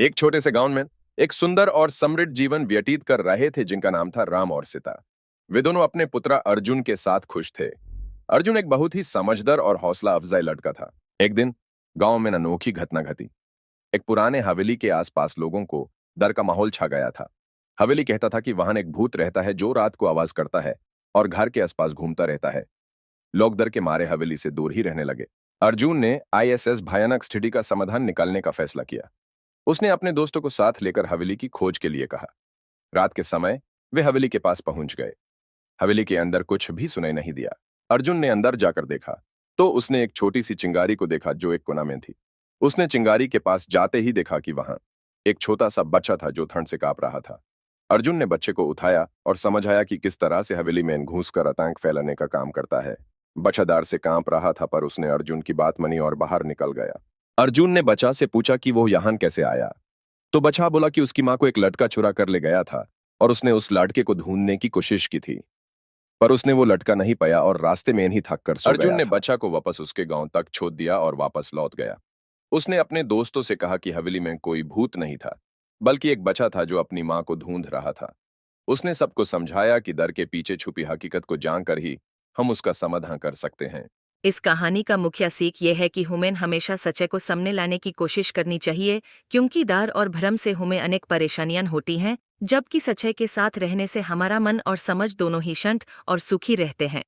एक छोटे से गांव में एक सुंदर और समृद्ध जीवन व्यतीत कर रहे थे जिनका नाम था राम और सीता। वे दोनों अपने पुत्र अर्जुन के साथ खुश थे। अर्जुन एक बहुत ही समझदार और हौसला अफजाई लड़का था। एक दिन गांव में अनोखी घटना घटी। एक पुराने हवेली के आसपास लोगों को डर का माहौल छा गया था। हवेली कहता था कि वहां एक भूत रहता है जो रात को आवाज करता है और घर के आसपास घूमता रहता है। लोग डर के मारे हवेली से दूर ही रहने लगे। अर्जुन ने आईएसएस भयानक स्थिति का समाधान निकालने का फैसला किया। उसने अपने दोस्तों को साथ लेकर हवेली की खोज के लिए कहा। रात के समय वे हवेली के पास पहुंच गए। हवेली के अंदर कुछ भी सुनाई नहीं दिया। अर्जुन ने अंदर जाकर देखा तो उसने एक छोटी सी चिंगारी को देखा जो एक कोना में थी। उसने चिंगारी के पास जाते ही देखा कि वहां एक छोटा सा बच्चा था जो ठंड से कांप रहा था। अर्जुन ने बच्चे को उठाया और समझाया कि किस तरह से हवेली में घुसकर आतंक फैलाने का काम करता है। बच्चा डर से कांप रहा था पर उसने अर्जुन की बात मानी और बाहर निकल गया। अर्जुन ने बच्चा से पूछा कि वो यहाँ कैसे आया। तो बच्चा बोला कि उसकी माँ को एक लड़का चुरा कर ले गया था और उसने उस लड़के को ढूंढने की कोशिश की थी, पर उसने वो लड़का नहीं पाया और रास्ते में ही थक कर सो अर्जुन ने बच्चा को वापस उसके गांव तक छोड़ दिया और वापस लौट गया। उसने अपने दोस्तों से कहा कि हवेली में कोई भूत नहीं था, बल्कि एक बच्चा था जो अपनी माँ को ढूंढ रहा था। उसने सबको समझाया कि डर के पीछे छुपी हकीकत को जानकर ही हम उसका समाधान कर सकते हैं। इस कहानी का मुख्य सीख ये है कि हमें हमेशा सच्चाई को सामने लाने की कोशिश करनी चाहिए, क्योंकि डर और भ्रम से हमें अनेक परेशानियां होती हैं, जबकि सच्चाई के साथ रहने से हमारा मन और समझ दोनों ही शांत और सुखी रहते हैं।